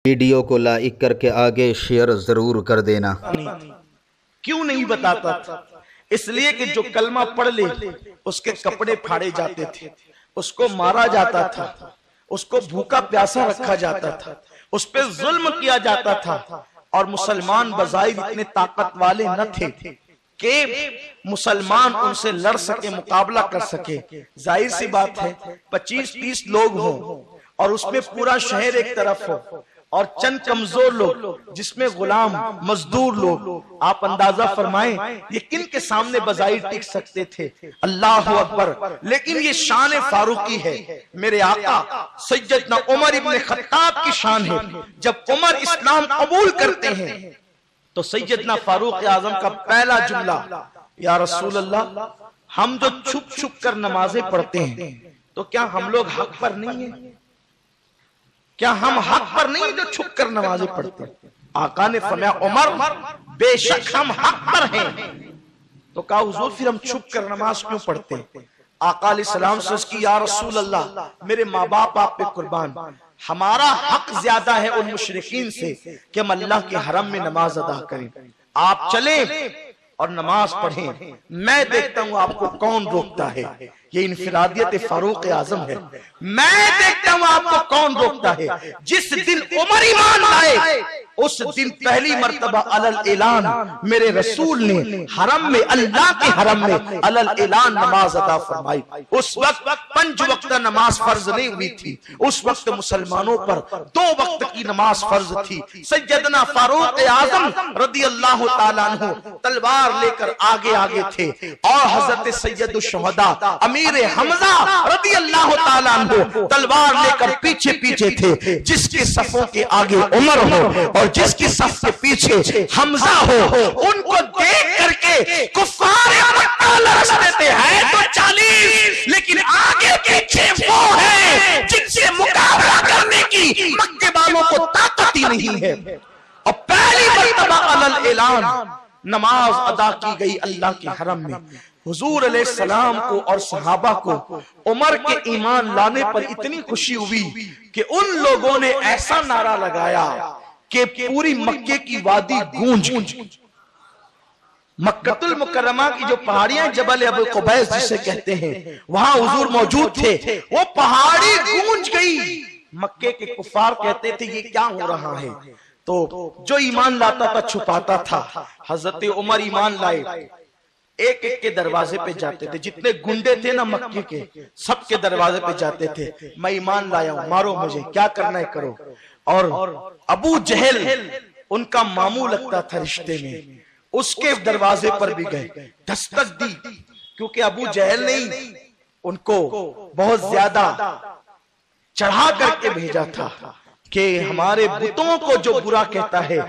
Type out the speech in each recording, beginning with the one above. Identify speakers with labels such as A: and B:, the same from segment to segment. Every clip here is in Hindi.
A: वीडियो को लाइक करके आगे शेयर जरूर कर देना।
B: क्यों नहीं बताता था? इसलिए कि जो कलमा पढ़ ले उसके कपड़े फाड़े जाते थे, उसको मारा जाता था, उसको भूखा प्यासा रखा जाता था, उस पर जुल्म किया जाता था। और मुसलमान बज़ाहिर इतने ताकत वाले न थे कि मुसलमान उनसे लड़ सके, मुकाबला कर सके। जाहिर सी बात है 25-30 लोग हों और उसमें पूरा शहर एक तरफ हो और चंद कमजोर लोग जिसमें गुलाम मजदूर लोग, आप अंदाजा फरमाएं ये किन के सामने बज़ाहिर टिक सकते थे? अल्लाह अकबर। लेकिन ये शान फारूकी है, मेरे आका सैयदना उमर इब्न खत्ताब की शान है। जब उमर इस्लाम कबूल करते हैं तो सैयदना फारूक आजम का पहला जुमला, या रसूल अल्लाह, हम जो छुप छुप कर नमाजें पढ़ते हैं तो क्या हम लोग हक पर नहीं है? क्या हम हक पर नहीं जो छुप कर नमाजें पढ़ते हैं? आका ने फरमाया उमर बेशक हम हक पर हैं। तो कहा हुजूर फिर हम छुप कर नमाज क्यों पढ़ते हैं? आका अलैहिस्सलाम से उसकी, या रसूल अल्लाह, मेरे माँ बाप आप पे कुर्बान, हमारा हक ज्यादा है उन मुशरिकीन से कि हम अल्लाह के हरम में नमाज अदा करें। आप चले और नमाज पढ़ें, मैं देखता हूं आपको कौन रोकता है। ये इनफिरादियत फारूक आजम है। मैं देखता हूं आपको कौन रोकता है। जिस दिन उमर ईमान लाए उस दिन पहली मर्तबा अलल ऐलान मेरे रसूल ने हरम में, अल्लाह के हरम में अलल ऐलान नमाज अदा फरमाई। उस वक्त 5 वक्त नमाज फर्ज नहीं हुई थी, उस वक्त मुसलमानों पर 2 वक्त की नमाज फर्ज थी। सैयदना फारूक आजम रदी अल्लाह तआला अन्हु तलवार लेकर आगे आगे थे और हजरत सैयदुश शुहदा अमीर हमजा रदी अल्लाह तआला अन्हु तलवार लेकर पीछे पीछे थे। जिसके सफों के आगे उमर हो और जिसकी सफ के पीछे हमजा हो, उनको देख करके कुफ्फार मक्का लरस देते हैं तो 40, लेकिन आगे पीछे वो है जिनसे मुकाबला करने की मक्के वालों को ताकत ही नहीं है। और पहली मर्तबा अलल ऐलान नमाज अदा की गई अल्लाह के हरम में। हुजूर अलैहिस्सलाम को और सहाबा को उमर के ईमान लाने पर इतनी खुशी हुई कि उन लोगों ने ऐसा नारा लगाया कि पूरी मक्के की वादी गूंज। मक्कतुल मुकर्रमा की जो पहाड़ियां जबल अबू कुबैस जिसे कहते हैं, वहां हुजूर मौजूद थे। वो पहाड़ी गूंज गई। मक्के के कुफार कहते थे ये क्या हो रहा है? तो जो ईमान लाता था छुपाता था। हजरत उमर ईमान लाए, एक एक के दरवाजे पे जाते थे। जितने गुंडे थे ना मक्के के, सबके दरवाजे पे जाते थे, मैं ईमान लाया हूं, मारो मुझे, क्या करना है करो। और अबू जहल उनका मामू लगता था रिश्ते में, उसके दरवाजे पर भी गए, दस्तक दी, क्योंकि अबू जहल ने उनको बहुत ज्यादा चढ़ा करके भेजा था कि हमारे बुतों को जो बुरा कहता है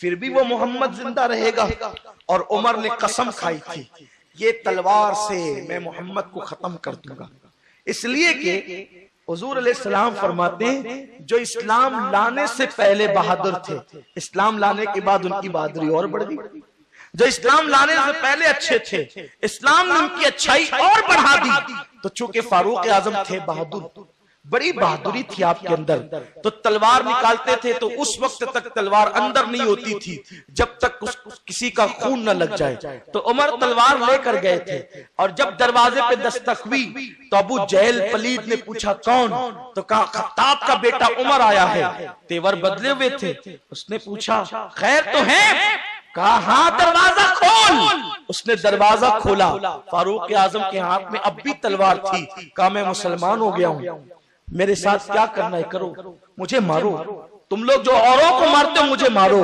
B: फिर भी वो मोहम्मद जिंदा रहेगा। और उमर ने कसम खाई थी ये तलवार से मैं मोहम्मद को खत्म कर दूंगा। इसलिए कि हुजूर अलैहिस्सलाम फरमाते हैं जो इस्लाम लाने से पहले बहादुर थे, इस्लाम लाने के बाद उनकी बहादुरी और बढ़ गई। जो इस्लाम लाने से पहले अच्छे थे, इस्लाम ने उनकी अच्छाई और बढ़ा दी। तो चूंकि फारूक आजम थे बहादुर, बड़ी बहादुरी थी आपके अंदर, तो तलवार निकालते थे तो उस वक्त तक तलवार अंदर नहीं होती थी जब तक किसी का खून न लग जाए। तो उमर तलवार लेकर गए थे और जब दरवाजे पे दस्तक हुई तो अबू जहल पलीद ने पूछा कौन? तो कहा खत्ताब का बेटा उमर आया है। तेवर बदले हुए थे। उसने पूछा खैर तो है? कहा हाँ, दरवाजा खोल। उसने दरवाजा खोला। फारूक आजम के हाथ में अब भी तलवार थी। कहा मैं मुसलमान हो गया हूं, मेरे साथ क्या करना है करो, मुझे मारो, तुम लोग जो औरों को मारते हो मुझे मारो।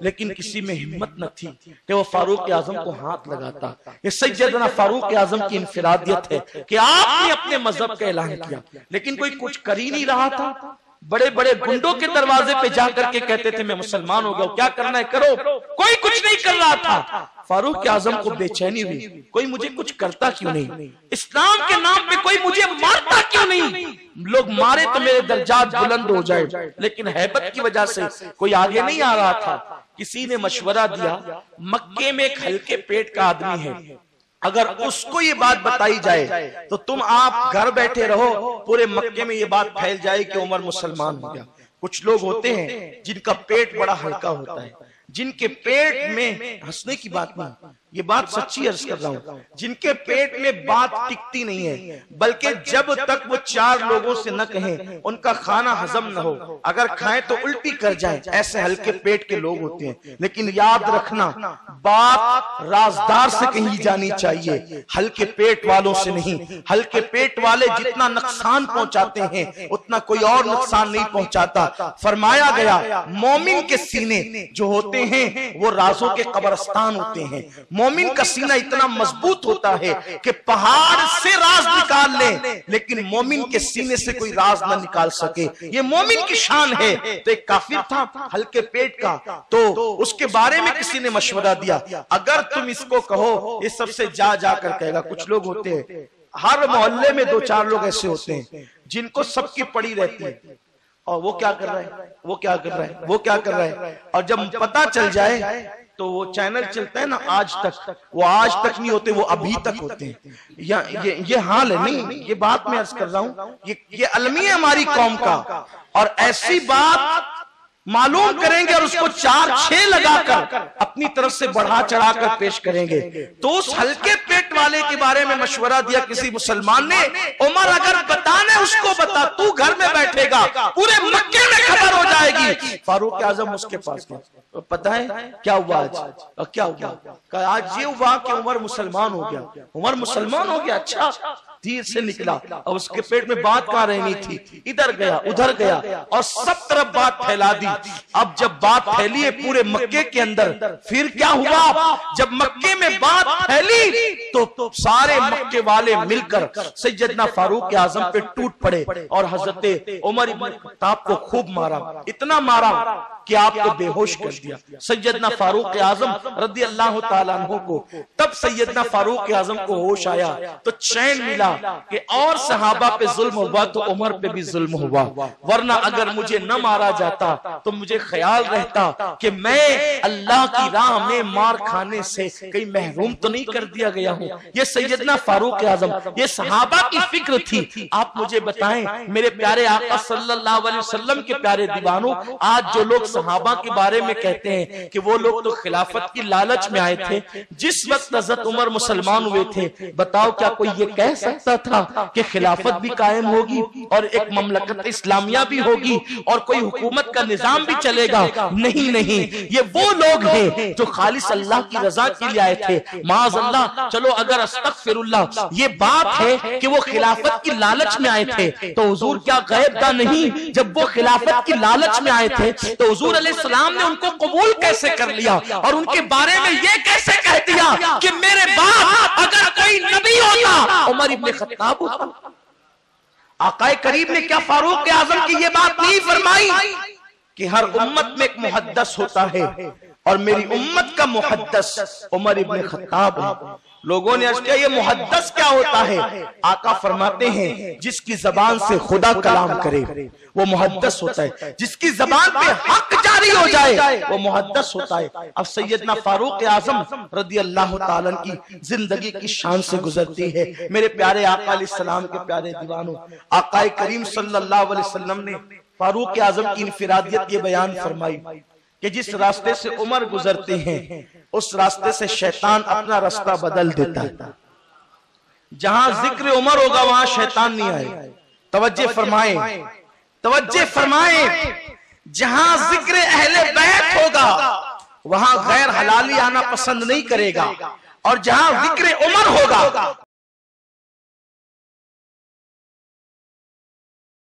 B: लेकिन किसी में हिम्मत न थी कि वो फारूक आजम को हाथ लगाता। ये सैयदना फारूक आजम की इनफिरादियत है कि आपने अपने मजहब का ऐलान किया, लेकिन कोई कुछ कर ही नहीं रहा था। बड़े बड़े गुंडों के दरवाजे पे जाकर के कहते थे मैं मुसलमान हो गया, क्या करना है करो, कोई कुछ नहीं कर रहा था। फारूक आजम को बेचैनी हुई, कोई मुझे कुछ करता क्यों नहीं, इस्लाम के नाम पे कोई मुझे मारता क्यों नहीं, लोग मारे तो मेरे दर्जात बुलंद हो जाए। लेकिन हैबत की वजह से कोई आगे नहीं आ रहा था। किसी ने मशवरा दिया मक्के में एक हल्के पेट का आदमी है, अगर उसको ये बात बताई जाए तो तुम आप घर बैठे रहो, पूरे मक्के में ये बात फैल जाए कि उमर मुसलमान हो गया। कुछ लोग होते हैं जिनका पेट बड़ा हल्का होता है, जिनके पेट में, हंसने की बात नहीं, ये बात सच्ची अर्ज कर रहा हूं, जिनके पेट में बात टिकती नहीं है, बल्कि जब तक वो 4 लोगों से न कहें उनका खाना हजम न हो, अगर खाएं तो उल्टी कर जाएं, ऐसे हल्के पेट के लोग होते हैं। लेकिन याद रखना, बात राजदार से कही जानी चाहिए, हल्के पेट वालों से नहीं। हल्के पेट वाले जितना नुकसान पहुंचाते हैं उतना कोई और नुकसान नहीं पहुंचाता। फरमाया गया मोमिन के सीने जो होते हैं वो राजों के कब्रिस्तान होते हैं। मोमिन का सीना इतना मजबूत होता है कि पहाड़ से राज निकाल ले, लेकिन मोमिन के सीने से कोई राज न निकाल सके। ये मोमिन की शान है। तो एक काफिर था हल्के पेट का, तो उसके बारे में किसी ने मशवरा दिया, अगर तुम इसको कहो ये सबसे जा कर कहेगा। कुछ लोग होते हैं, हर मोहल्ले में 2-4 लोग ऐसे होते हैं जिनको सबकी पड़ी रहती है, और वो क्या कर रहा है, वो क्या कर रहा है, वो क्या कर रहा है, और जब पता चल जाए तो वो चैनल चलता है ना आज तक, वो आज तक नहीं होते, वो अभी तक होते हैं। ये हाल है। नहीं, ये बात मैं अर्ज कर रहा हूं, ये अलमी है हमारी कौम का। और ऐसी बात मालूम करेंगे और उसको 4-6 लगाकर अपनी तरफ से बढ़ा चढ़ाकर पेश करेंगे। तो उस हल्के पेट वाले के बारे में मशवरा दिया किसी मुसलमान ने, उमर अगर बताने उसको बता, तू घर में बैठेगा, पूरे मक्के में खबर हो जाएगी। फारूक आजम उसके पास गया, तो पता है क्या हुआ आज? और क्या हुआ? आज ये हुआ कि उमर मुसलमान हो गया। उमर मुसलमान हो गया, अच्छा, धीरे से निकला, और उसके पेट में बात कहाँ रहनी थी, इधर गया उधर गया और सब तरफ बात फैला दी। अब जब बात फैली है पूरे मक्के के अंदर, फिर क्या हुआ? जब मक्के में बात फैली तो सारे मक्के वाले मिलकर सैयदना फारूक आजम पे टूट पड़े और हजरत उमर इब्न खत्ताब को खूब मारा, इतना मारा कि आपको बेहोश कर दिया। सैयदना फारूक आजम रदी अल्लाह ताला अन्हु को तब सैयदना फारूक आजम को होश आया तो चैन मिला कि और सहाबा पे जुल्म हुआ तो उमर पे भी जुल्म हुआ, वरना अगर मुझे न मारा जाता तो मुझे ख्याल रहता कि मैं अल्लाह की राह में मार खाने से कहीं महरूम तो नहीं कर दिया गया हूँ। ये सैयदना फारूक आजम, ये सहाबा की फिक्र थी। आप मुझे बताएं मेरे प्यारे आका सल्लल्लाहु अलैहि वसल्लम के प्यारे दीवानों, आज जो लोग सहाबा के बारे में कहते हैं कि वो लोग तो खिलाफत की लालच में आए थे जिस वक्त हज़रत उमर मुसलमान हुए थे, बताओ क्या कोई ये कह सकता था कि खिलाफत भी कायम होगी और एक ममलकत इस्लामिया भी होगी और कोई हुकूमत का निजाम भी चलेगा? नहीं नहीं, ये वो लोग हैं जो खालिस अल्लाह की रजा के लिए आए थे। माज़अल्लाह, चलो अगर अस्तगफिरुल्लाह ये बात है कि वो खिलाफत की लालच में आए थे तो हुजूर क्या गैब नहीं? जब वो खिलाफत की लालच में आए थे तो हुजूर अलैहिस्सलाम ने उनको कबूल कैसे कर लिया और उनके बारे में ये कैसे कह दिया कि मेरे बाप अगर कोई नबी होता उमर इब्न खत्ताब होता? आकाए करीम ने क्या फारूक आजम की ये बात नहीं फरमाई कि हर उम्मत में एक मुहद्दस होता है और मेरी उम्मत का मुहद्दस उमर इब्न खत्ताब है? लोगों ने अर्ज़ किया ये मुहद्दस क्या होता है? आका फरमाते हैं जिसकी जबान से खुदा कलाम करे वो मुहद्दस होता है, जिसकी जबान पे हक जारी हो जाए वो मुहद्दस होता है। अब सैयदना फारूक आजम रदी अल्लाह ताला की जिंदगी की शान से गुजरती है। मेरे प्यारे आका अलैहिस्सलाम के प्यारे दीवानों, आकाए करीम सल्लल्लाहु अलैहि वसल्लम ने फारूक आजम की इनफिरादियत ये बयान फरमाई कि जिस रास्ते से उमर गुजरते हैं उस रास्ते से शैतान अपना रास्ता बदल देता है। जहां जिक्र उमर होगा वहां शैतान नहीं आए। तवज्जे फरमाए, तवज्जे फरमाए, जहां जिक्र अहले बैत होगा वहां गैर हलाली आना पसंद नहीं करेगा और जहां जिक्र उमर होगा